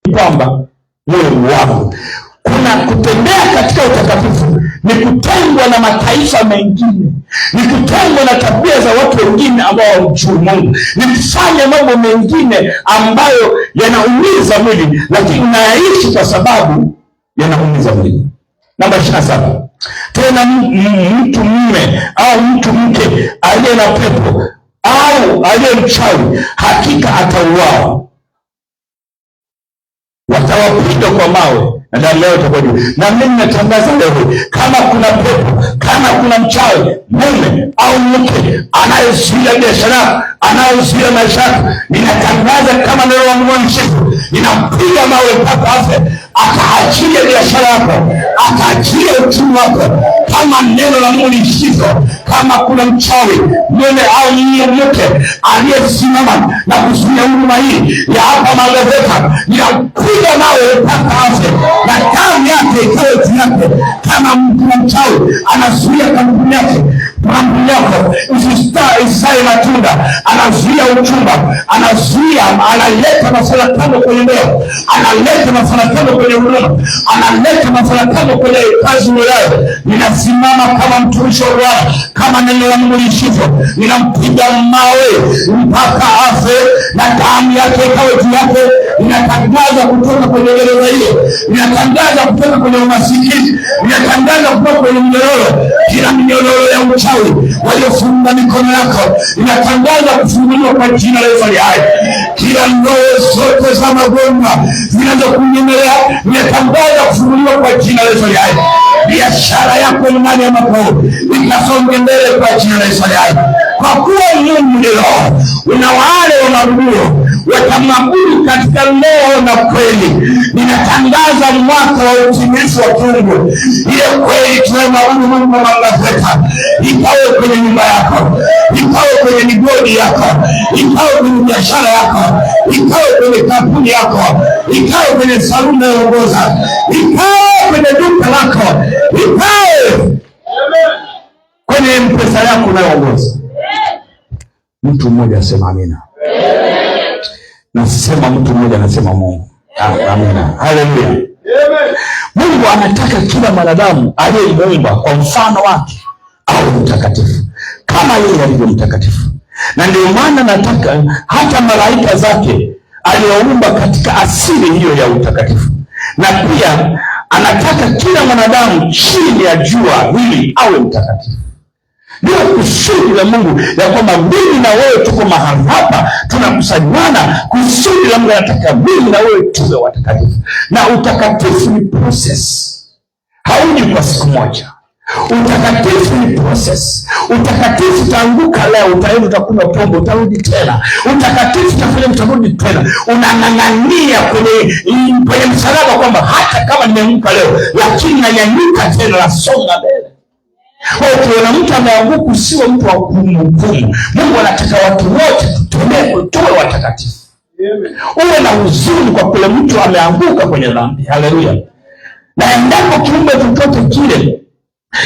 kwamba moyo wangu. Kuna kutembea katika utakatifu ni kutengwa na mataifa mengine, ni kutengwa na tabia za watu wengine ambao hawamjui Mungu, ni kufanya mambo mengine ambayo yanaumiza mwili, lakini unayaishi kwa sababu yanaumiza mwili. Namba 27. Tena mtu mume au mtu mke aliye na pepo au aliye mchawi hakika atauawa. Watawapiga kwa mawe na damu yao itakuwa juu. Na mimi natangaza leo, kama kuna pepo, kama kuna mchawi, mume au mke anayezuia biashara, anayezuia maisha yako, ninatangaza kama neno la Mungu msifu, ninampiga mawe mpaka afe, akaachilia biashara yako, akaachilia uchumi wako, kama neno la Mungu msifu. Kama kuna mchawi, mume au mke aliyesimama na kuzuia huduma hii ya hapa Magazeta, ninampiga mawe mpaka afe na damu yake ikawe juu yake. Kama mtu mchawi anazuia kampuni yake, mambo yako isizae matunda, anazuia uchumba, anazuia, analeta mafarakano kwenye ndoa, analeta mafarakano kwenye huduma, analeta mafarakano kwenye kazi yako, ninasimama kama mtumishi wa Bwana, kama neno la Mungu lishivyo, ninampiga mawe mpaka afe na damu yake ikawe juu yake. Ninatangaza kutoka kwenye gereza hiyo, ninatangaza kutoka kwenye umasikini, ninatangaza kutoka kwenye mnyororo, kila mnyororo ya uchawi waliofunga mikono yako, ninatangaza kufunguliwa kwa jina la Yesu aliye hai. Kila roho zote za magonjwa zinazokunyemelea, ninatangaza kufunguliwa kwa jina la Yesu aliye hai. Biashara yako ndani ya makao ikasonge mbele kwa jina la Yesu aliye hai. Kwa kuwa Mungu ni roho, una wale wanaabudu watamwabudu katika roho na kweli. Ninatangaza mwaka wa utimilifu wa kiungu, ile kweli tunayomwabudu Mungu wa Magazeta ikawe kwenye nyumba yako, ikawe kwenye migodi yako, ikawe kwenye biashara yako, ikawe kwenye kampuni yako, ikawe kwenye saluni unayoongoza, ikawe kwenye duka lako, ikawe kwenye M-Pesa yako unayoongoza. Mtu mmoja asema amina. Nasema mtu mmoja anasema Mungu. Amina. Haleluya. Mungu anataka kila mwanadamu aliyemuumba kwa mfano wake awe mtakatifu kama yeye alivyo mtakatifu. Na ndio maana nataka hata malaika zake aliyoumba katika asili hiyo ya utakatifu. Na pia anataka kila mwanadamu chini ya jua hili awe mtakatifu. Ndio kusudi la Mungu ya kwamba mimi na wewe tuko mahali hapa tunakusanyana. Kusudi la Mungu anataka mimi na wewe tuwe watakatifu. Na utakatifu ni process, hauji kwa siku moja. Utakatifu ni process. Utakatifu utaanguka leo, utaenda utakunywa pombe, utarudi tena. Utakatifu utafanya, utarudi tena. Unang'ang'ania kwenye msalaba kwamba hata kama nimeanguka leo, lakini nanyanyuka tena, nasonga mbele. Ukiona mtu ameanguka usiwe mtu wa kuhukumu. Mungu anataka watu wote tuwe watakatifu. Uwe na huzuni kwa kule mtu ameanguka kwenye dhambi. Haleluya. Na endapo kiumbe chochote kile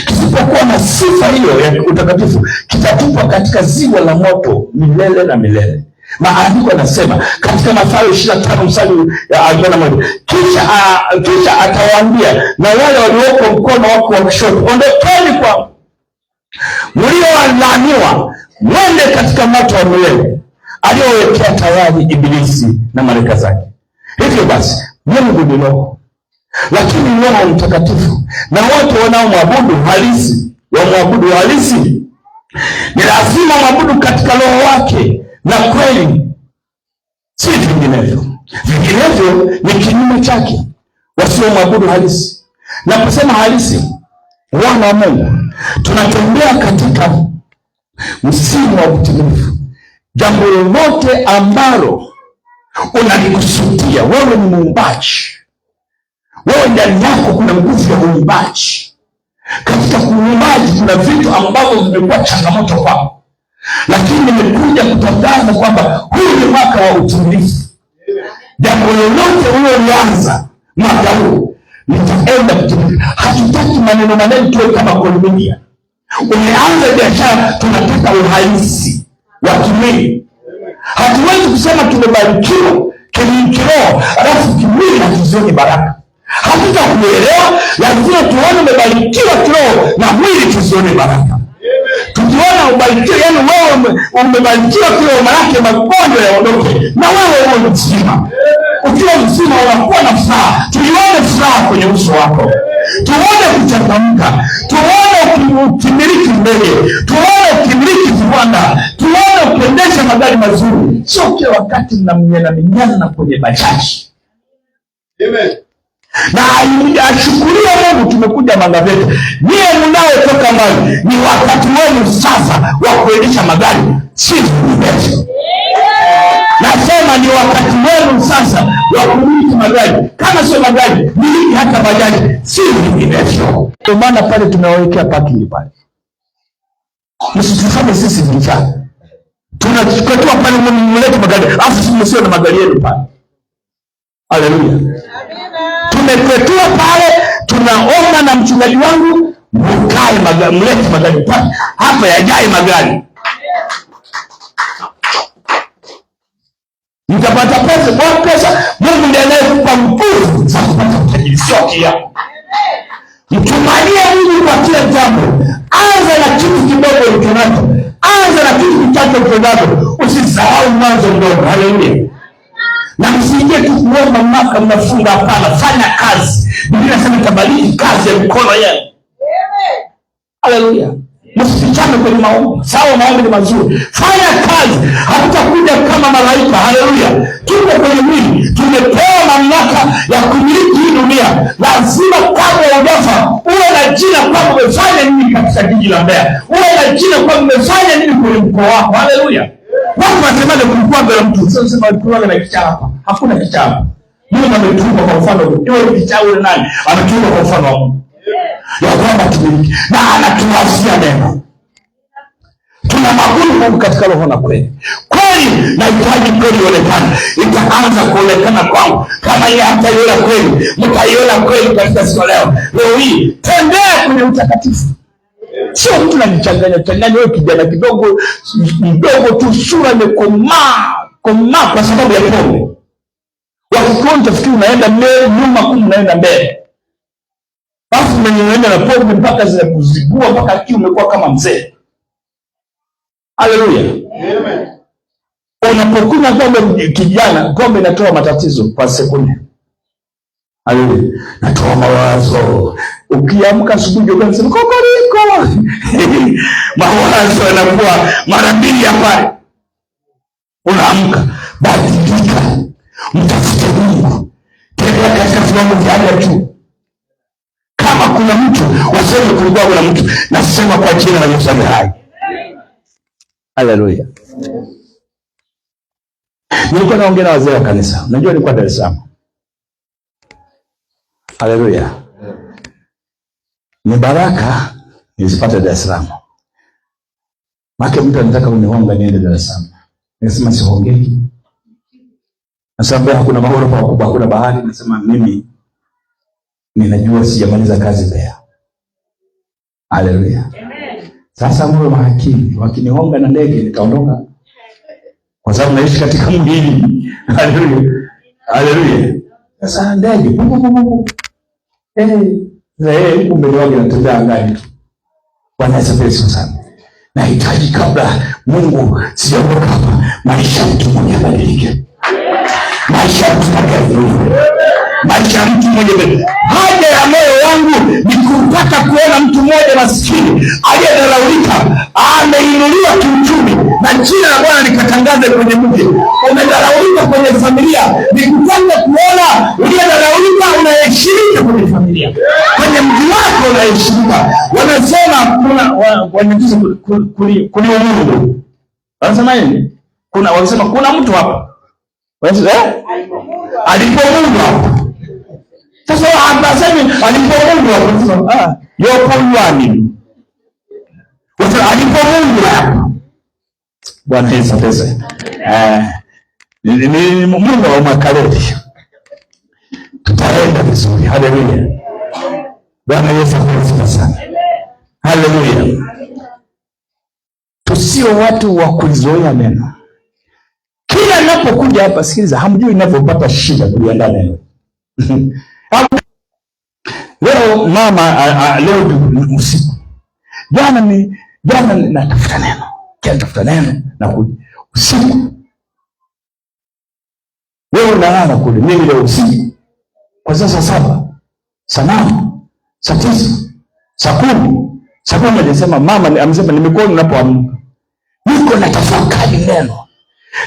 kisipokuwa na sifa hiyo ya utakatifu, kitatupwa katika ziwa la moto milele na milele. Maandiko yanasema katika Mathayo 25 mstari wa 41, kisha atawaambia na wale walioko mkono wako wa kushoto, ondokeni kwangu mliolaaniwa, mwende katika moto wa milele aliowekea tayari Ibilisi na malaika zake. Hivyo basi Mungu ni roho, lakini Roho Mtakatifu, na watu wanaomwabudu halisi wamwabudu halisi ni lazima mwabudu katika roho wake na kweli, si vinginevyo. Vinginevyo ni kinyume chake, wasiomwabudu halisi. Na kusema halisi, wana wa Mungu, tunatembea katika msimu wa utimilifu. Jambo lolote ambalo unalikusudia, wewe ni muumbaji, wewe ndani yako kuna nguvu ya uumbaji. Katika kuumbaji kuna vitu ambavyo vimekuwa changamoto kwako, lakini nimekuja kutangaza kwamba huu ni mwaka wa utimilifu. Jambo lolote uliloanza mwaka huu litaenda kutimilika. Hatutaki maneno tuwe kama Kolumia. Umeanza biashara, tunataka uhalisi wa kimwili. Hatuwezi kusema tumebarikiwa kiroho alafu kimwili tuzione baraka. Hatutakuelewa, lazima tuone umebarikiwa kiroho na mwili tuzione baraka. Tukiona ubarikiwa, yani wewe umebarikiwa kiroho, maana magonjwa yaondoke na wewe uwe mzima. Ukiwa mzima unakuwa na furaha. Tuione furaha kwenye uso wako. Tuone kuchangamka. Tuone ukimiliki ndege. Tuone ukimiliki viwanda. Tuone ukiendesha magari mazuri. Sio kila wakati mnamnyana na kwenye bajaji. Amen. Na ashukuriwe Mungu tumekuja Mangaveta. Niye mnaotoka mbali, ni wakati wenu sasa wa kuendesha magari, si vinginevyo. Nasema ni wakati wenu sasa wa kumiliki magari. Kama sio magari, miliki hata bajaji, si vinginevyo. Kwa maana pale tumewawekea parking pale. Msitufanye sisi vijana. Tunachukua pale mlete magari, afu sisi msio na magari yenu pale. Haleluya. Tumekwetua pale, tunaomba na mchungaji wangu, mlete magari pale. Hapa yajae magari. Mtapata pesa, kwa pesa, Mungu ndiye anayekupa nguvu za kupata utajiri, sio kia. Mtumanie Mungu kwa kila jambo. Anza na kitu kidogo ulichonacho. Anza na kitu kichache ulichonacho. Usisahau mwanzo mdogo. Haleluya. Na msiingie tu kuomba maka mnafunga, hapana. Fanya kazi. Biblia inasema itabariki kazi ya mikono yenu. Haleluya. Msifichane kwenye maombi. Sawa, maombi ni mazuri. Fanya kazi. Hatutakuja kama malaika. Haleluya. Tuko kwenye mwili. Tumepewa mamlaka ya kumiliki hii dunia. Lazima kabla hujafa uwe na jina kwamba umefanya nini katika jiji la Mbeya. Uwe na jina kwamba umefanya nini kwenye mkoa wako. Haleluya. Watu wasemaje kulikuwa mbele mtu? Sasa sema kulikuwa na kichaa hapa. Hakuna kichaa hapa. Mungu ametuumba kwa mfano. Ndio kichaa ule nani? Ametuumba kwa mfano wa Mungu. Ya kwamba tumiliki na anatuwasia neno. Tuna magumu Mungu katika roho na kweli. Kweli nahitaji kweli ionekane. Itaanza kuonekana kwangu kama yeye hataiona kweli. Mtaiona kweli katika siku leo. Leo hii tembea kwenye utakatifu. Sio mtu ananichanganya wewe kijana kidogo mdogo tu, sura imekomaa kwa sababu ya pombe. Wakikuona tafikiri unaenda mbele, nyuma kumbe unaenda mbele. Basi unaenda na pombe mpaka zinakuzibua mpaka akili umekuwa kama mzee. Haleluya. Amen. Unapokunywa pombe kijana, pombe inatoa matatizo kwa sekunde. Haleluya. Natoa mawazo. Ukiamka asubuhi unasema kokoriko. Mawazo yanakuwa mara mbili ya pale. Unaamka, badilika. Mtafute Mungu. Tembea katika viwango vya hali ya juu. Kama kuna mtu, waseme kulikuwa kuna mtu. Nasema kwa jina la Yesu aliye hai. Haleluya. Nilikuwa naongea na wazee wa kanisa. Unajua nilikuwa Dar es Salaam. Haleluya. Ni baraka nilipata Dar es Salaam. Maka mtu anataka unihonga niende Dar es Salaam. Nasema sihongeki. Nasema hakuna mahoro pa kubwa, hakuna bahari. Nasema mimi ninajua sijamaliza kazi Mbeya. Haleluya. Amen. Sasa mwe mahakimi, wakinihonga na ndege nitaondoka. Kwa sababu naishi katika mjini. Haleluya. Haleluya. Sasa ndege kumbe wangu natembea angani tu. Bwana asifiwe sana. Nahitaji kabla Mungu sijaondoka hapa, maisha mtu mmoja badilike. Maisha mtu mmoja. Maisha mtu mmoja. Haja ya moyo wangu ni kupata kuona mtu mmoja maskini aliyedharaulika ameinuliwa kiuchumi na jina la Bwana likatangaze kwenye mji. Umedharaulika kwenye familia, ni kupata kuona uliyedharaulika unaheshimika kwenye familia. Kwenye mji wako unaheshimika. Wanasema kuna Mungu. Wanasema nini? Wanasema kuna mtu hapa. Wanasema alipo Mungu hapa. Sasa hapasemi alipo Mungu hapa. Yupo yuani. Wanasema alipo Mungu hapa. Bwana Yesu asifiwe. Ni Mungu wa makaleti. Tutaenda vizuri. Haleluya. Bwana Yesu asifiwe sana. Haleluya. Tusio watu wa kuzoea neno. Kila ninapokuja hapa, sikiliza, hamjui ninapopata shida kuliandaa neno. Leo mama leo usiku. Jana natafuta neno. Tafuta neno na kuja usiku. Wewe unalala kule, mimi leo usiku. Kwa sasa 7, saa 8, saa 9, saa 10. Saa 10 anasema mama amesema nimekuwa ninapoamka. Niko natafakari neno.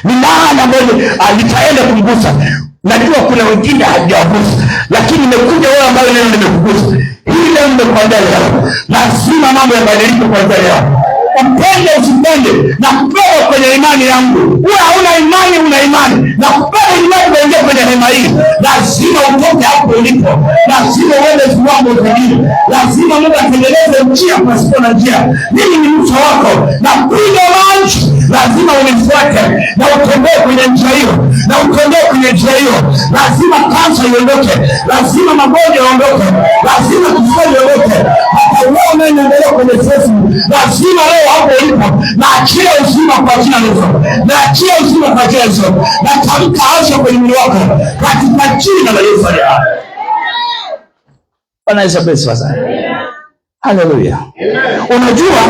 Ni maana moja alitaenda kumgusa. Najua kuna wengine hajagusa, lakini nimekuja wewe ambaye neno nimekugusa. Hii leo nimekuandaa leo. Lazima mambo yabadilike kwa leo. Upende usipende na kupewa kwenye imani yangu. Uwe hauna imani, una imani. Na kupewa imani kuingia kwenye hema hii. Lazima utoke hapo ulipo. Lazima uende viwango vingine. Lazima Mungu atengeneze njia pasipo na njia. Mimi ni mtu wako. Na kuja maji. Lazima unifuate. Na utembee kwenye njia hiyo. Na utembee kwenye njia hiyo. Lazima kansa iondoke. Lazima magonjwa yaondoke. Lazima kifua iondoke. Hata wewe unaendelea kwenye Facebook. Lazima leo hapo ulipo, na achia uzima kwa jina la Yesu. Na achia uzima kwa jina la Yesu. Na tamka afya kwenye mwili wako katika jina la Yesu. Bwana Yesu asifiwe sana. Haleluya. Unajua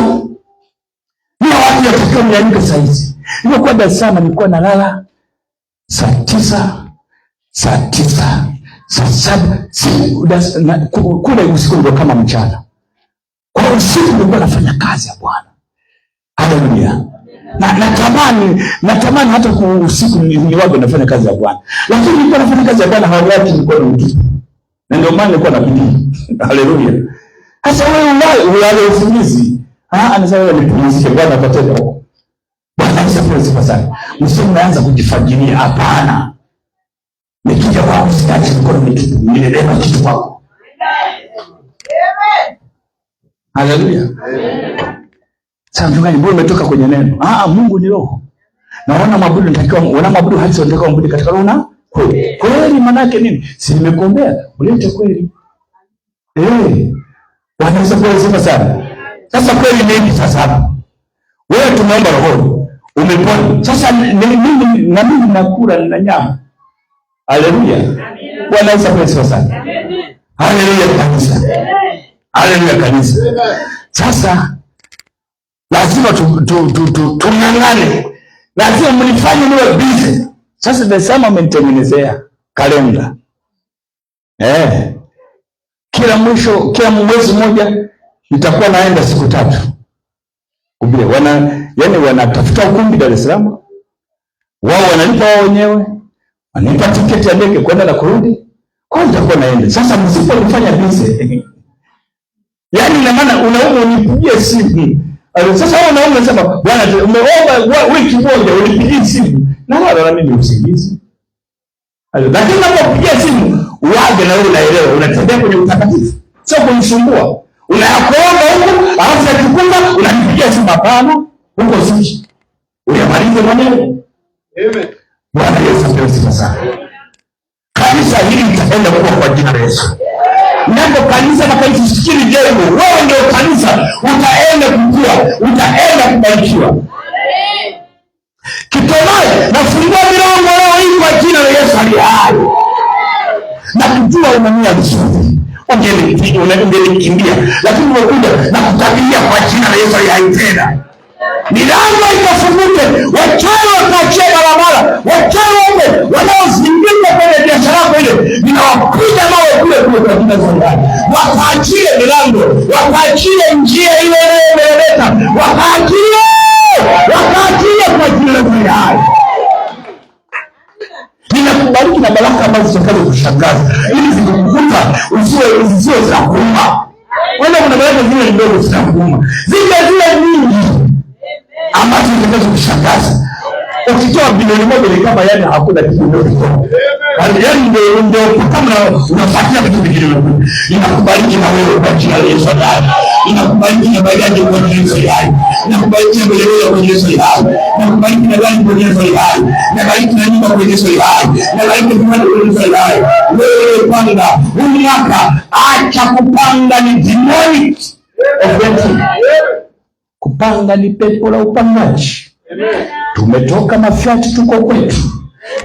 ni watu watakao mnyanyuka saa hizi. Nilikuwa Dar es Salaam, nilikuwa nalala saa 9, saa 7 kule usiku ndio kama mchana. Kwa usiku nilikuwa nafanya kazi ya Bwana. Haleluya. Natamani hata kwa usiku ni wago nafanya kazi ya Bwana. Lakini nilikuwa nafanya kazi ya Bwana hawati nilikuwa na mtu. Na ndio maana nilikuwa na bidii. Haleluya. Sasa wewe ulale usingizi. Anasema wewe nipumzike Bwana atatenda huko. Bwana asifiwe sana. Msianze kujifagilia, hapana. Nikija kwa usikache mkono nilelema kitu kwako. Haleluya. Sasa mchungaji, mbona umetoka kwenye neno? Mungu ni roho. Naona mabudu natakiwa mwabudu hadi ndio mwabudu katika roho na kweli. Kweli maana yake nini? Si nimekuombea, ulete kweli. Wanaweza kusema sana. Sasa kweli nini sasa hapa? Wewe tumeomba roho. Umepona. Sasa mimi nakula na nyama. Haleluya. Bwana Yesu asifiwe sana. Haleluya kanisa. Haleluya kanisa. Sasa lazima tung'ang'ane. Lazima mnifanye niwe busy. Sasa Dar es Salaam amenitengenezea kalenda. Kila mwezi mmoja nitakuwa naenda siku 3. Kubile wanatafuta ukumbi Dar es Salaam. Wao wanalipa wao wenyewe. Wananipa tiketi ya ndege kwenda na kurudi. Kwa nitakuwa naenda. Sasa msiponifanya busy. Yaani ina maana unaomba unipigie simu. Sasa wewe unaomba unasema Bwana umeomba wiki moja unipigie simu. Na wala mimi usingizi. Lakini unapopigia simu uage na wewe unaelewa unatembea kwenye utakatifu. Sio kunisumbua. Unayakuomba huko, alafu yakikupa unanipigia simu hapana. Huko sisi. Uyamalize mwenyewe. Amen. Bwana Yesu asifiwe sana. Kanisa hili litaenda kwa jina la Yesu. Ndio kanisa na kanisa sikili jengo. Wewe ndio kanisa, utaenda kukua, utaenda kubarikiwa. Amen. Kitomae nafungua milango leo hii kwa jina la Yesu aliye hai. Na kujua unania vizuri. Ungelikimbia, lakini umekuja na kutabiria kwa jina la Yesu aliye hai tena. Milango ikafunguke, wachawi wakaachia barabara, wachawi wote wanaozindika kwenye biashara yako ile, ninawapiga mawe kule kwa jina la Yesu. Wakaachie milango, wakaachie njia ile inayoelekea, wakaachie kwa jina la Yesu. Ninakubariki na baraka ambazo zitakazo kushangaza, ili zikukuta usiwe za kuuma. Wala kuna baraka zile ndogo za kuuma. Zile nyingi ambazo zitakazo kushangaza. Ukitoa bilioni 1 ni kama yani hakuna kitu ndogo. Yani ndio kama unafuatia vitu vingine. Ninakubariki na wewe kwa jina la Yesu. Ninakubariki na baadaye kwa jina la Yesu. Ninakubariki na wewe kwa jina la Yesu. Ninakubariki na gani kwa jina la Yesu. Ninakubariki na nyumba kwa jina la Yesu. Ninakubariki na mali kwa jina la Yesu. Wewe panga, uniaka, acha kupanga ni demonic offensive. Kupanga ni pepo la upangaji. Tumetoka Mafyati tuko kwetu.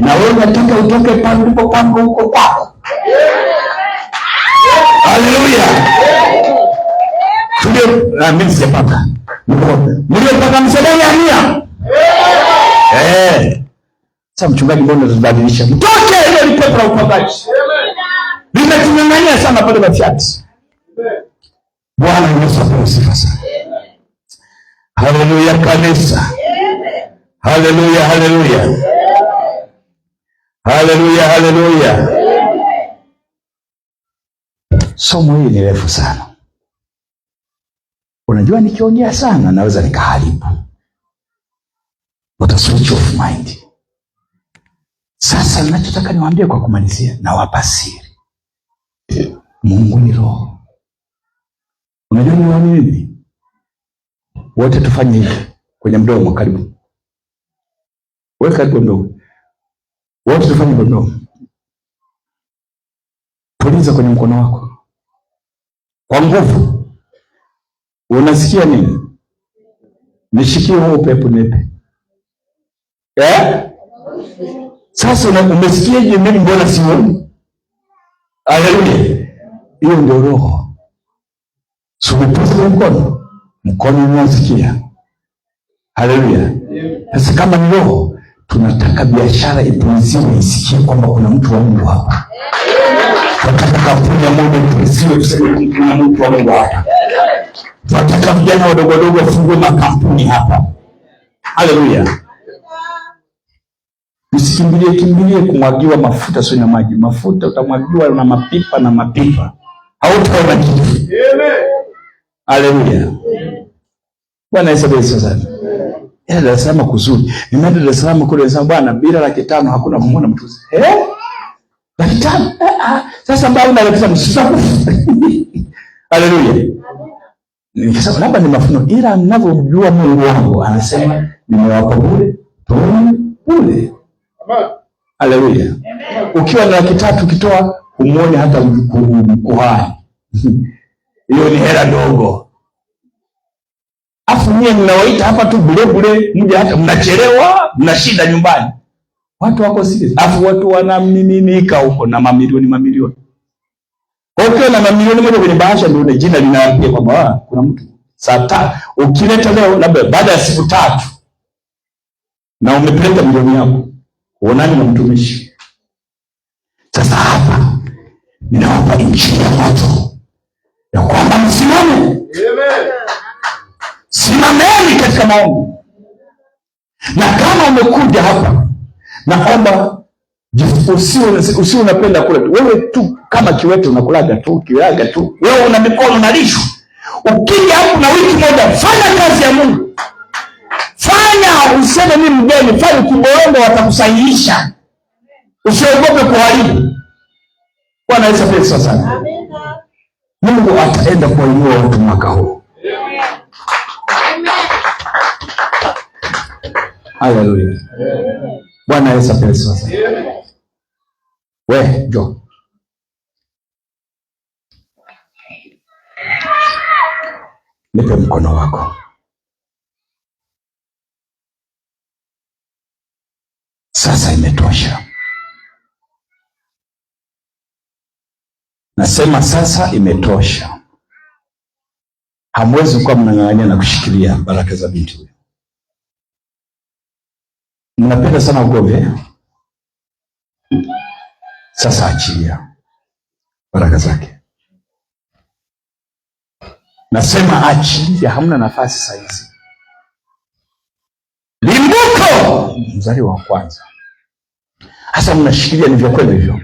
Na wewe unataka utoke pale ulipopanga huko kwako. mimi sijapaka. Nilipaka msalani Amia. Sasa mchungaji, mbona unabadilisha? Mtoke ile lipepo la upakaji. Limetunyang'anya sana pale Batiati. Bwana Yesu asifiwe sana. Haleluya kanisa. Haleluya, haleluya. Haleluya, haleluya. Somo hili ni refu sana. Unajua nikiongea sana naweza nikaharibu. What a switch of mind. Sasa ninachotaka niwaambie kwa kumalizia, nawapa siri. Mungu ni roho. Unajua ni nini? Wote tufanye hivi kwenye mdomo, karibu. Wewe karibu mdomo. Wote tufanye mdomo. Puliza kwenye mkono wako kwa nguvu. Unasikia nini? Nishikie huo upepo nipe. Sasa umesikiaje mimi mbona sioni? Haleluya. Hiyo ndio roho. Sukupuza mkono unasikia. Haleluya. Sasa kama ni roho, tunataka biashara ipuliziwe isikie kwamba kuna mtu wa Mungu hapa. Tunataka kampuni ya Mungu ipuliziwe tuseme kuna mtu wa Mungu hapa. Tunataka vijana wadogo wadogo wafungue makampuni hapa. Haleluya. Usikimbilie kumwagiwa mafuta sio na maji. Mafuta utamwagiwa na mapipa na mapipa. Hautaona kitu. Amen. Haleluya. Bwana Yesu asifiwe sana. Dar es Salaam kuzuri. Nimeenda Dar es Salaam kule nasema bwana bila 500 hakuna kumwona mtu. 500? Sasa mbona unaleta msisa? Haleluya. Nikasema labda ni mafuno, ila ninavyomjua Mungu wangu anasema nimewapa bure, bure. Haleluya. Ukiwa na 300 ukitoa umuone hata kuhani. Hiyo ni hela dogo. Afu mimi ninawaita hapa tu bure mje hata mnachelewa, mna shida nyumbani. Watu wako serious. Afu watu wanamiminika huko na mamilioni. Okay, na mamilioni moja kwenye bahasha ndio jina linaambia kwamba kuna mtu. Saa 3 ukileta leo labda baada ya siku 3 na umepeleka milioni yako. Uonani na mtumishi. Sasa hapa ninawapa injili ya moto ya kwamba msimame. Amen. Simameni katika maombi. Na kama umekuja hapa, naomba usiwe unapenda kula tu. Wewe tu kama kiwete unakulaga tu, kilaga tu. Wewe una mikono unalishwa. Ukija hapo na wiki moja fanya kazi ya Mungu. Fanya, useme mimi mgeni, fanya kiboombo watakusahihisha. Usiogope kuharibu. Bwana Yesu asifiwe sana. Amina. Mungu ataenda kuinua watu mwaka huu. Amen. Haleluya. Bwana Yesu asifiwe sana. Wewe njoo. Nipe mkono wako. Sasa imetosha. Nasema sasa imetosha. Hamwezi kuwa mnang'ang'ania na kushikilia baraka za binti huyo. Mnapenda sana ugomvi. Sasa achilia baraka zake. Nasema achilia, hamna nafasi saa hizi. Limbuko mzali wa kwanza. Hasa mnashikilia ni vya kweli hivyo.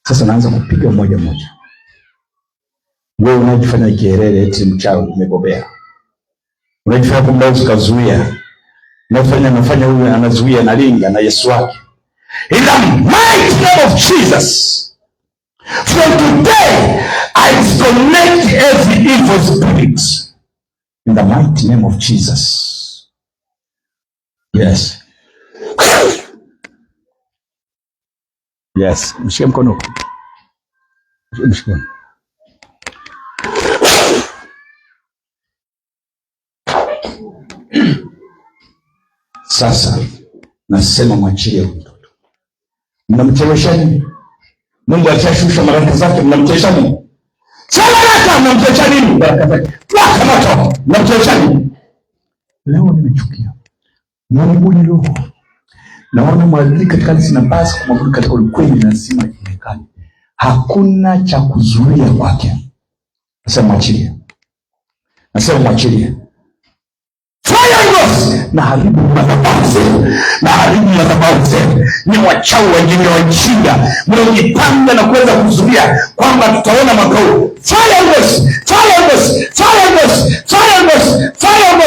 Sasa naanza kupiga moja. Wewe unajifanya kielele eti mchawi umebobea. Unajifanya kwamba ukazuia. Unafanya huyu anazuia na linga na Yesu wake. In the mighty name of Jesus. From today I disconnect every evil spirit. In the mighty name of Jesus. Yes. Yes. Mshike mkono. Mshike. Sasa nasema mwachilie mtoto. Mnamchelewesha nini? Mungu atashusha baraka zake, mnamchelewesha nini? Sabaraka mnamchocha nini? Baraka zake. Waka moto mnamchocha nini? Leo nimechukia. Mungu ni roho. Naona mwadili katika kanisa napasa kumwabudu katika ukweli na lazima ionekane. Hakuna cha kuzuia kwake. Nasema mwachilie. Nasema mwachilie. Na haribu madhabahu zenu. Na haribu madhabahu zenu. Ni wachawi wengine wajinga. Mnaojipanga na kuweza kuzuia kwamba tutaona mwaka huu. Fire on us! Fire on us! Fire on us! Fire on us! Fire on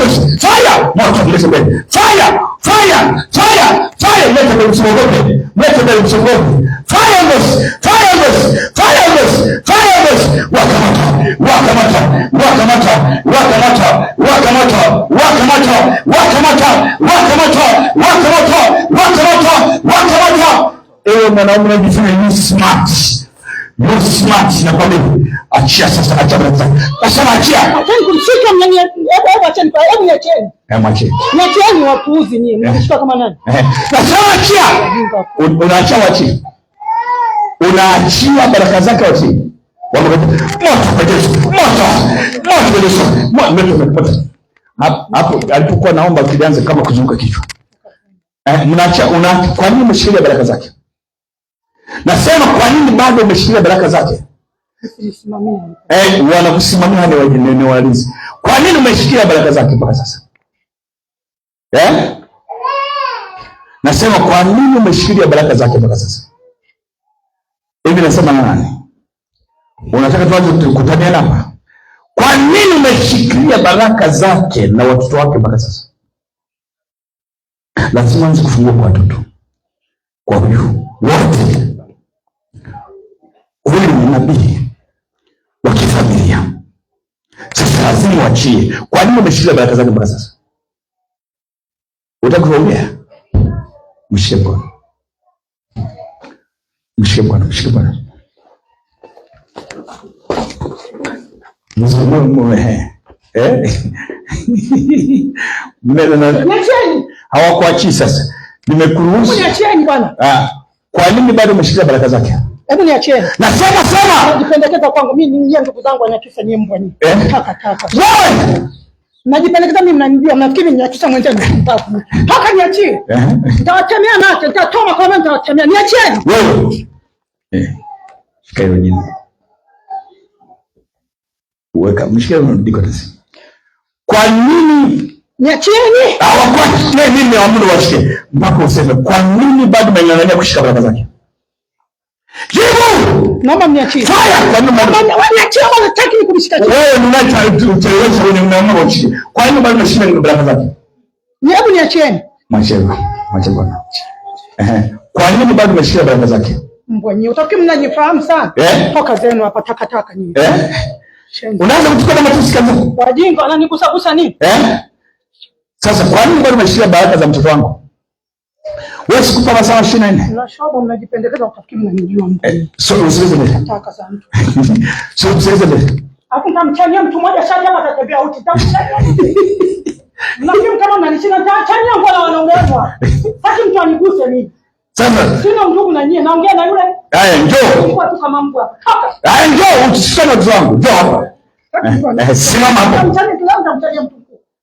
us! Fire! Moto mlete mbele. Fire! Fire! Fire! Fire! Mlete mbele msiogope. Mlete mbele msiogope. Fire on us! Fire on us! Fire on us! Fire on us! Wakamata! Wakamata! Wakamata! Wakamata! Wakamata! Wakamata! Wakamata! Wakamata! Wakamata! Wakamata! Wakamata! Ewe mwanaume unajifanya ni smart. You smart na kwa nini? Achia sasa, achia bwana. Nasema achia. Acheni kumshika mnani. Hebu acheni pa. Hebu niacheni. Achia. Niacheni wapuuzi nyinyi. Mnashika kama nani? Nasema achia. Unaachia wachi. Unaachia baraka zake wachi. Moto kwa Yesu. Moto kwa Yesu. Moto umepata. Hapo alipokuwa naomba kilianza kama kuzunguka kichwa. Mnaacha kwa nini umeshikilia baraka zake? Nasema kwa nini bado umeshikilia baraka zake? Wanakusimamia ni walinzi. Kwa nini umeshikilia baraka zake mpaka sasa? Nasema kwa nini umeshikilia baraka zake mpaka sasa? Hivi nasema na nani? Unataka tuanze kutania hapa? Kwa nini umeshikilia baraka zake na watoto wake mpaka sasa? Lazima anze kufungua kwa watoto. Kwa huyu wote. Huyu ni nabii wa kifamilia. Sasa lazima wachie. Kwa nini umeshikilia baraka zake mpaka sasa? Unataka kuongea? Mshike Bwana. Mshike Bwana, mshike Bwana. Hawakuachii sasa. Nimekuruhusu. Niacheni bwana. Kwa nini bado umeshikilia baraka zake? Hebu niacheni. Nasema sema. Najipendekeza kwangu mimi ni ndugu zangu wanachusha nyie mbwa nyie. Taka. Wewe. Najipendekeza mimi mnanijua mnafikiri niachusha mwenzenu mtafu. Haka niachie. Nitawatemea nacho, nitatoma kwa mimi nitawatemea. Niacheni. Wewe. Shika hiyo jini. Weka mshike ndiko tasi. Kwa nini niacheni? Hawakuwa nini waamudu washike. Mpaka useme kwa nini bado mnang'ang'ania kushika baraka zake? Jibu! Naomba mniachie. Fire! Kwa nini niachie kama nataka nikumshika? Wewe unaacha kwenye mnaamua washike. Kwa nini bado mnashika baraka zake? Hebu niachieni. Macheva Bwana. Kwa nini bado mnashika baraka zake? Mbwa nyie, utafikiri mnajifahamu sana. Toka zenu hapa takataka nyinyi. Unaanza kuchukua matusi kama wajinga wananigusagusa nini? Sasa kwa nini bado umeshikilia baraka za mtoto wangu? Wewe sikupa masaa 24. Unashoba mnajipendekeza utafikiri mnanijua mtu. Sio usiweze nataka za mtu. Sio usiweze. Hapo mtamchania mtu mmoja shati hapa atatembea uchi. Tamchania. Mnafikiri kama mnanishinda nitachania ngoma wanaongezwa. Sasa mtu aniguse mimi. Sasa sina ndugu na nyie naongea na yule. Haya njoo. Kwa tu kama mbwa. Toka. Haya njoo utisishane watu wangu. Njoo hapa. Simama hapo. Mtania mtu.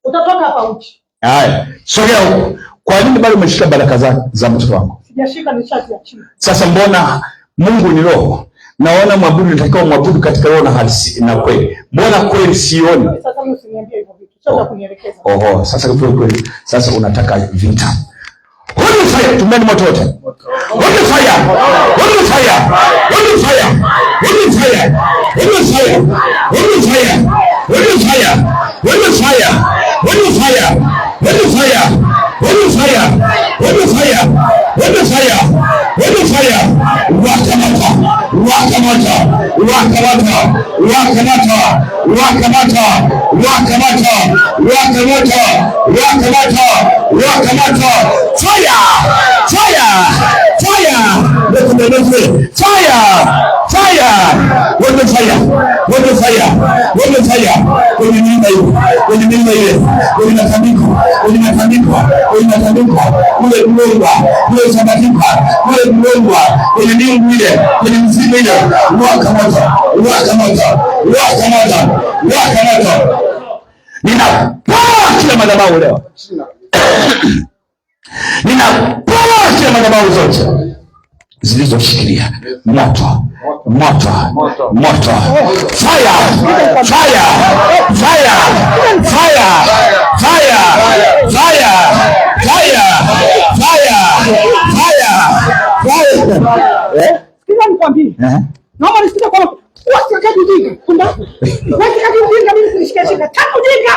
Utatoka hapa uchi. Haya, sogea huko. Kwa nini bado umeshika baraka za mtoto wangu? Sijashika nishati ya chini. Sasa mbona Mungu ni roho? Naona mwabudu natakiwa mwabudu katika roho na halisi na kweli. Mbona kweli sioni? Sasa mimi usiniambie hivyo vitu. Sasa kunielekeza. Sasa kweli. Sasa unataka vita. Holy fire, tumeni moto wote. Holy fire. Holy fire. Holy fire. Holy fire. Holy fire. Holy fire. Holy fire. Holy fire. Holy fire. Holy fire. Holy fire. Holy fire. Holy fire. Holy fire. Wakamata. Wakamata. Wakamata. Wakamata. Wakamata. Wakamata. Wakamata. Wakamata. Wakamata. Fire! Fire! Fire! Fire! Fire! What the fire? What the fire? What the fire? When you need my when you need my when you natandikwa ule mlengwa ule sabatika ule mlengwa kwenye miungu ile, kwenye mzimu ile, waka moto, waka moto, waka moto, waka moto. Ninapoa kila madhabahu leo. Ninapoa kila madhabahu zote zilizoshikilia moto, moto, moto, fire, fire, fire, fire, fire, fire, fire, fire, fire. Sikia nikwambie. Naomba nisikie kwa wasikaji ujinga. Wasikaji ujinga mimi nishikashika. Tangu ujinga.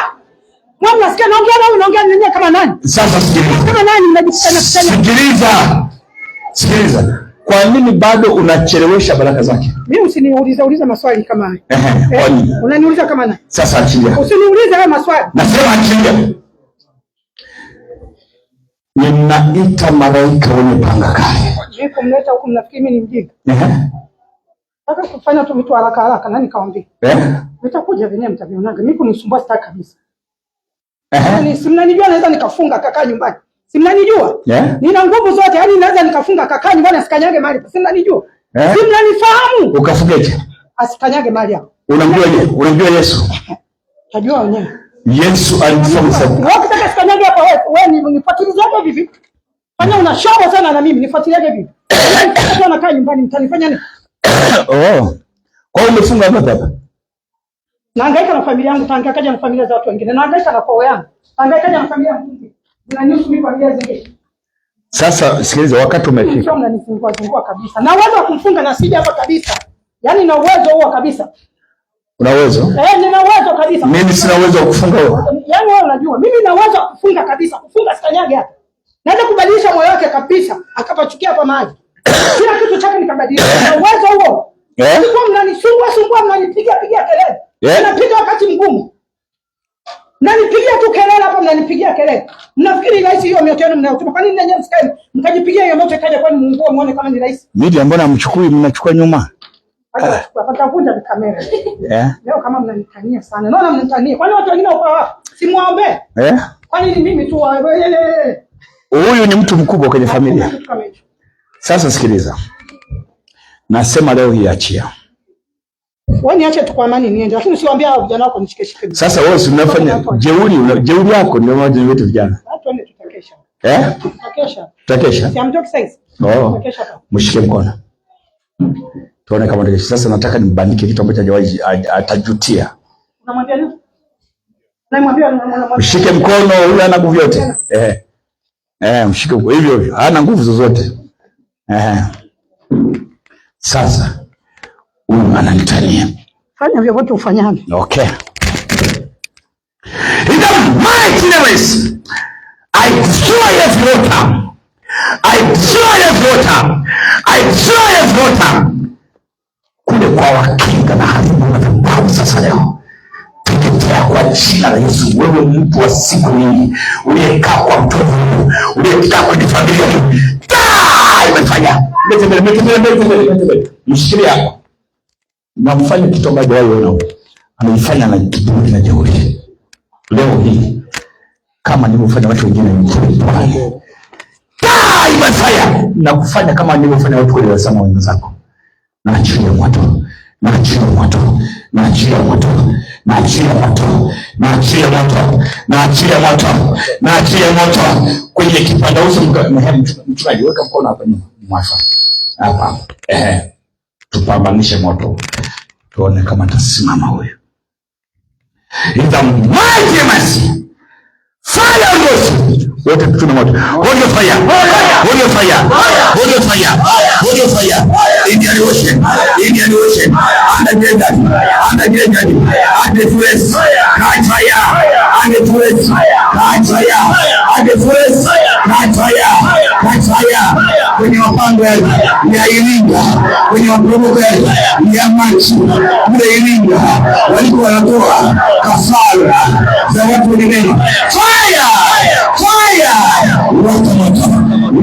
Mwana nasikia naongea na wewe unaongea nini kama nani? Sasa sikiliza. Kama nani mnajikana sana. Sikiliza. Sikiliza. Kwa nini bado unachelewesha baraka zake? Mimi usiniuliza maswali kama haya. Kwa nini? Unaniuliza kama nani? Sasa achilia. Usiniulize wewe maswali. Nasema achilia. Ninaita malaika wenye panga kali. Mimi kumleta huku mnafikiri mimi ni mjinga? Nataka kufanya tu vitu haraka haraka na nikawaambia. Nitakuja venyewe mtavionaga. Mimi kunisumbua sitaki kabisa. Si mnanijua naweza nikafunga kakaa nyumbani. Si mnanijua? Nina nguvu zote, yani naweza nikafunga kakaa nyumbani asikanyage mahali. Si mnanijua? Si mnanifahamu? Ukafungeje? Asikanyage mahali hapo. Unamjua Yesu? Tajua wenyewe. Yesu alifunga. Wewe ukitaka asikanyage hapo wewe nifuatiliaje hivi? Fanya una show sana na mimi nifuatiliaje hivi? Sasa nakaa nyumbani mtanifanya nini? Kwa hiyo umefunga hapa? Nahangaika na familia yangu, tahangaikaje na familia za watu wengine? Nahangaika na kwao yangu. Tahangaikaje na familia yangu? Ninanyusu mimi familia zingine. Sasa sikiliza, wakati umefika. Sio mnanifungua kabisa. Na uwezo wa kumfunga na sija hapa kabisa. Yaani na uwezo huo kabisa. Una uwezo? Nina uwezo kabisa. Mimi sina uwezo wa kufunga wewe. Yaani wewe unajua, mimi nina uwezo wa kufunga kabisa. Kufunga sikanyage hapa. Naweza kubadilisha moyo wake kabisa, akapachukia hapa maji. Kila kitu chake nikabadilisha. Na uwezo huo. Sio mnanisumbua, mnanipigia kelele. Napiga wakati mgumu. Mnanipigia tu kelele hapa, mnanipigia kelele. Mnafikiri rahisi hiyo mioto yenu mnayotuma? Kwa nini nanyi msikae mkajipigia hiyo moto kaja kwani Mungu muone kama ni rahisi? Media mbona mchukui mnachukua nyuma? Patavunja kamera. Leo kama mnanitania sana. Naona mnanitania. Kwani watu wengine wako wapi? Simuombe. Kwani ni mimi tu huyu ni mtu mkubwa kwenye familia. Sasa sikiliza. Nasema leo hii achia. Wewe niache tu kwa amani niende, lakini usiwaambia vijana wako nishike. Sasa wewe unafanya jeuri yako ndio moja wetu vijana. Watu wende tutakesha. Tutakesha. Si amtoki sasa. Tutakesha. Mshike mkono. Tuone kama tutakesha. Sasa nataka nimbandike kitu ambacho hajawahi atajutia. Unamwambia nini? Unamwambia mshike mkono, huyu ana nguvu yote. Mshike hivyo. Hana nguvu zozote. Sasa huyu ananitania. Fanya vile wote ufanyane. Okay. In the mighty name of Jesus, I destroy every altar. I destroy every altar. I destroy every altar. Kule kwa wakinga na haribu na vibao sasa leo. Teketea kwa jina la Yesu. Wewe mtu wa siku nyingi, uliyekaa kwa mtoto, uliyekaa kwenye familia hii. Imefanya. Mbele. Mshikilia hapo. Na mfanye kitu ambacho wewe unaona. Anaifanya na kiburi na jeuri. Leo hii kama nilivyofanya watu wengine imefanya. Na kufanya kama nilivyofanya watu wale wasema wenzako. Naachilia moto. Naachilia moto. Naachilia moto. Naachilia moto. Naachilia moto. Naachilia moto. Naachilia moto. Kwenye kipanda uso mchungaji weka mkono hapa nyuma. Mwafa. Hapa. Tupambanishe moto. Tuone kama atasimama huyo. In the mighty mercy. Fire goes. Wote tutuna moto. Hold your fire. Hold your fire. Hold your fire. Hold your fire. Indian Ocean. Indian Ocean. Under the forest. Catch fire. Under the forest. Catch fire. Under the forest. Catch fire. Catch fire. Kwenye mapango ya Iringa, kwenye mapromoka ya Machi, kule Iringa, walikuwa wanatoa kafara za watu wenye nini. Fire! Fire! Waka moto!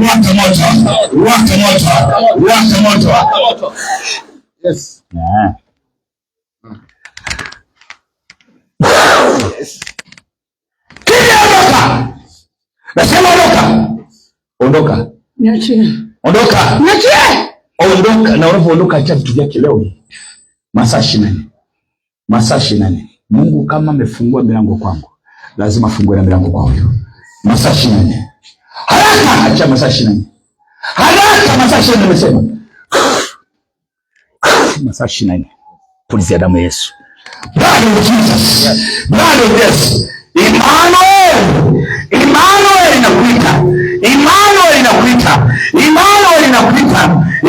Waka moto! Waka moto! Waka moto! Yes. Kile ondoka! Nasema ondoka! Ondoka! Niachie. Ondoka! Niachie! ondoka, na unapoondoka acha vitu vyake leo hii. Masaa 24. Masaa 24. Mungu kama amefungua milango kwangu, lazima afungue na milango kwa huyo. Masaa 24. Haraka, acha masaa 24. Haraka, masaa 24 nimesema. Masaa 24. Pulizia damu ya Yesu. Blood of Jesus. Blood of Jesus. Emmanuel. Emmanuel inakuita. Emmanuel inakuita. Emmanuel inakuita.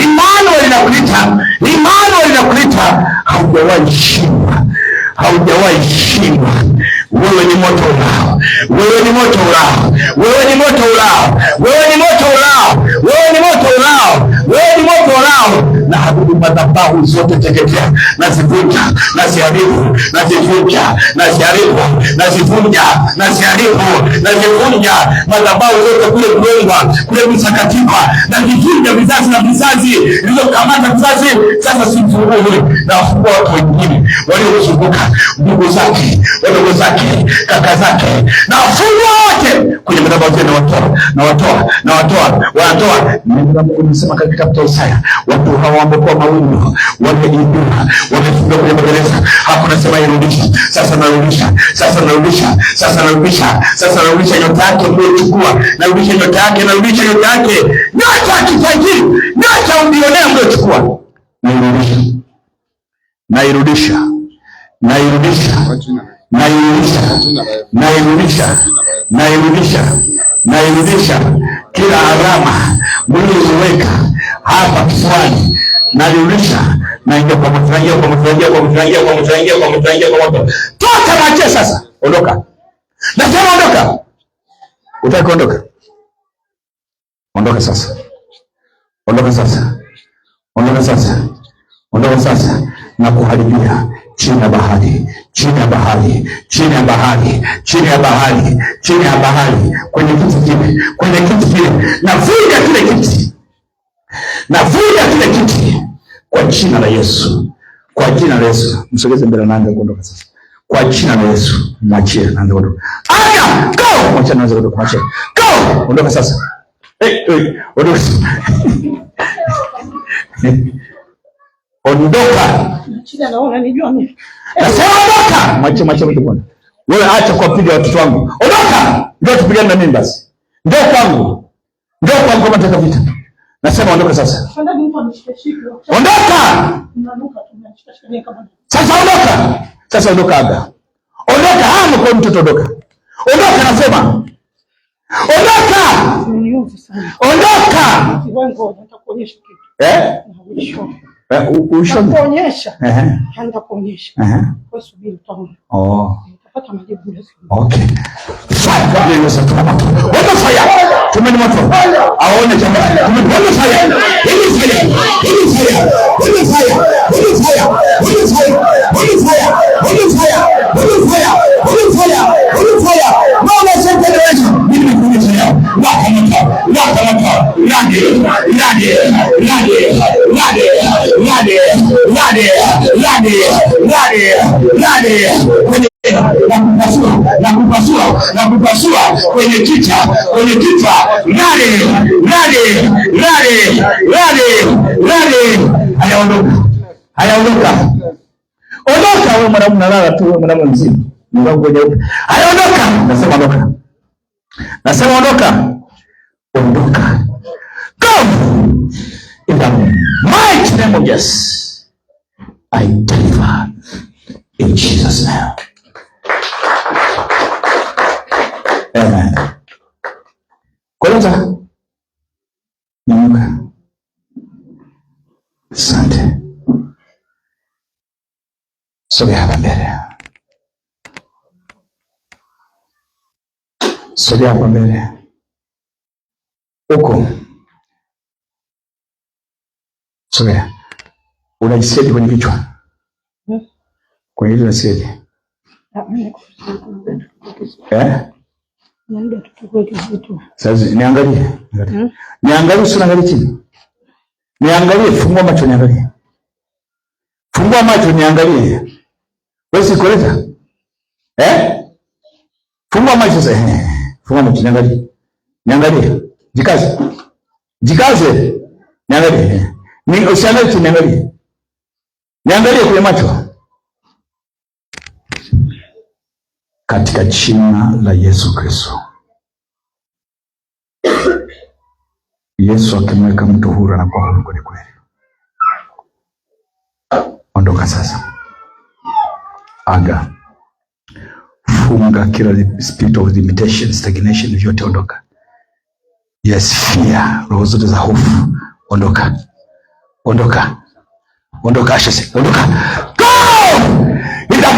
Emmanuel inakuita. Emmanuel inakuita. Haujawahi shindwa. Haujawahi shindwa. Wewe ni moto ulao. Wewe ni moto ulao. Wewe ni moto ulao. Wewe ni moto ulao. Wewe ni moto ulao. Wewe ni moto ulao. Na habudu madhabahu zote teketea. Nazivunja, naziharibu, nazivunja, naziharibu, nazivunja, naziharibu, nazivunja madhabahu zote kule kulengwa, kule msakatikwa, nazivunja vizazi na vizazi, zilizokamata vizazi, sasa simfungue na wafungua watu wengine, waliozunguka, ndugu zake, wadogo zake, kaka zake, na wafungua wote kwenye madhabahu zote, wanatoa. Mungu anasema katika kitabu cha Isaya, watu hawa wamekuwa mawindo, wameibiwa, wamefunga kwenye magereza. Hapo nasema irudisha. Sasa narudisha. Sasa narudisha. Sasa narudisha. Sasa narudisha nyota yake mliochukua. Narudisha nyota yake, narudisha nyota yake. Nyota ya kitajiri, nyota ya bilionea mliochukua. Nairudisha. Nairudisha. Nairudisha. Nairudisha. Nairudisha. Nairudisha. Nairudisha. Kila alama mlioweka hapa kifuani narudisha. Naingia kwa moto, naingia kwa moto, naingia kwa moto, naingia kwa moto, naingia kwa moto, naingia kwa moto. Toka mache sasa. Ondoka. Nasema ondoka. Utaki kuondoka? Ondoka sasa. Ondoka sasa. Ondoka sasa. Ondoka sasa. Na kuharibia chini ya bahari, chini ya bahari, chini ya bahari, chini ya bahari, chini ya bahari, kwenye kiti kile, kwenye kiti kile. Navuja kile kiti. Navuja kile kiti. Kwa jina la Yesu. Kwa jina la Yesu. Msogeze mbele, naanza kuondoka sasa. Kwa jina la Yesu. Mwachie, naanza kuondoka. Aya, go! Mwachie, naanza kuondoka. Mwachie. Go! Ondoka sasa. Ondoka. Ondoka. Chini naona nijua mimi. Nasema ondoka. Mwachie bwana. Wewe acha kuwapiga watoto wangu. Ondoka. Ndio tupigane na mimi basi. Ndio kwangu. Ndio kwangu kama nataka vita. Nasema ondoka sasa. Ondoka. Sasa ondoka. Sasa ondoka aga. Ondoka hapo kwa mtoto ondoka. Ondoka nasema. Ondoka. Ondoka. Nitakuonyesha kitu. Nitakuonyesha. Nitakuonyesha. Kwa subiri utaona. Utapata majibu leo. Okay. Sasa ndio sasa tunapata. Watu faya. Tumeni moto. Aone jamani. Tumeni faya. Hili faya. Hili faya. Hili faya. Hili faya. Hili faya. Hili faya. Hili faya. Hili faya. Hili faya. Hili faya. Naona sasa ndio mimi nikuonyesha leo. Waka. Nakupasua kwenye kichwa. Hayaondoka. Ondoka wewe mwanamume, nalala tu wewe mwanamume mzima. Mwanangu nyeupe. Hayaondoka. Nasema ondoka. Nasema ondoka. Ondoka. Go! In the mighty name of Jesus, I deliver in Jesus' name. Amen. Kwanza nyanyuka. Asante. Sogea hapa mbele. Sogea hapa mbele. Huko. Sogea. Unajisikia kwenye kichwa? Kwa hiyo unasikia? Sasa niangalie. Niangalie, usiangalie chini. Niangalie, fungua macho niangalie. Fungua macho niangalie. Wewe si koleta? Fungua macho sasa. Fungua macho niangalie. Niangalie. Jikaze. Niangalie. Usiangalie tu, niangalie. Niangalie kwenye macho. Katika jina la Yesu Kristo. Yesu akimweka mtu huru anakuwa huru kweli kweli. Ondoka sasa. Aga. Funga kila spirit of limitation, stagnation, vyote ondoka. Yes, fear, roho zote za hofu. Ondoka. Ondoka. Ondoka, Ashes. Ondoka. Go! In the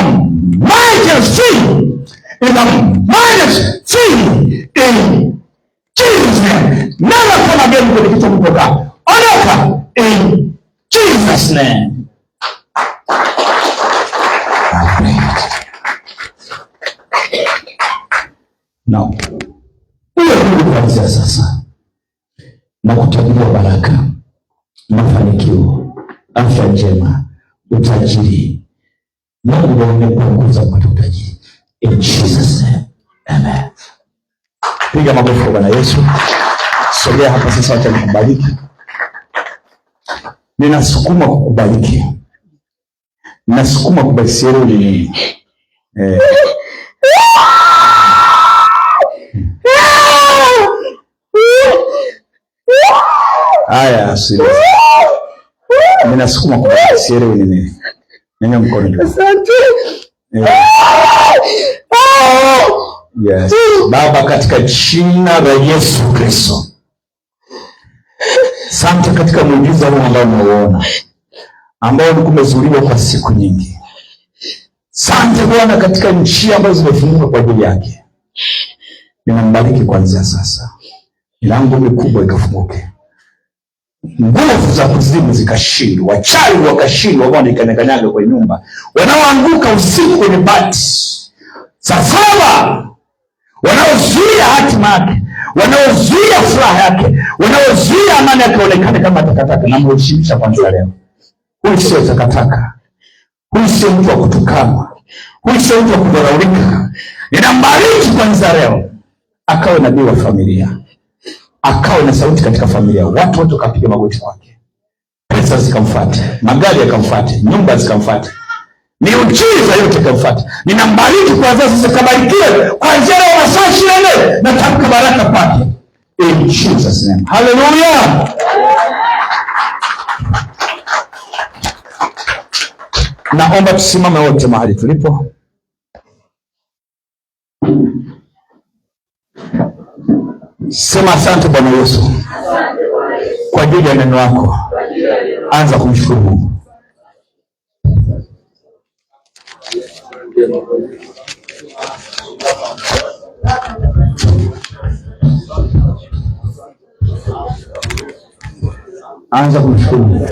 mighty name. In the mighty name. In Jesus' name. Never come again with the kitu kutoka. Ondoka. In Jesus' name. Now, kuanzia sasa na kutabiria baraka, mafanikio, afya njema, utajiri. Mungu amepunguza kupata utajiri. In Jesus name. Amen. Piga makofi kwa Bwana Yesu. Sogea hapa sasa, acha nikubariki. Ninasukuma kukubariki. Ninasukuma kubariki wewe. Haya, sisi. Ninasukuma kwa sielewi nini. Nyanya mkono juu. Asante. Yes. Baba, katika jina la Yesu Kristo. Asante katika muujiza huu ambao umeuona, ambao umezuiliwa kwa siku nyingi. Asante Bwana katika njia ambazo zimefunguka kwa ajili yake. Ninambariki kuanzia sasa. Milango mikubwa ikafunguke. Nguvu za kuzimu zikashindwa, wachawi wakashindwa, wanaokanyaga kwa nyumba, wanaoanguka usiku kwenye bati safara, wanaozuia hatima yake, wanaozuia furaha yake, wanaozuia amani yake onekane kama takataka. Na mheshimisha kwanza leo. Huyu sio takataka. Huyu sio mtu wa kutukanwa. Huyu sio mtu wa kudharaulika. Ninambariki kwanza leo. Akawe nabii wa familia. Akawe na sauti katika familia. Watu wote wakapiga magoti kwake. Pesa zikamfuate, magari yakamfuate, nyumba zikamfuate, miujiza yote ikamfuate. Ninambariki kwanza sasa, kabarikiwe kuanzia leo masaa 24 na tamka baraka kwake. In Jesus name. Hallelujah. Naomba tusimame wote mahali tulipo. Sema asante Bwana Yesu kwa ajili ya neno lako. Anza kumshukuru Mungu. Anza kumshukuru Mungu.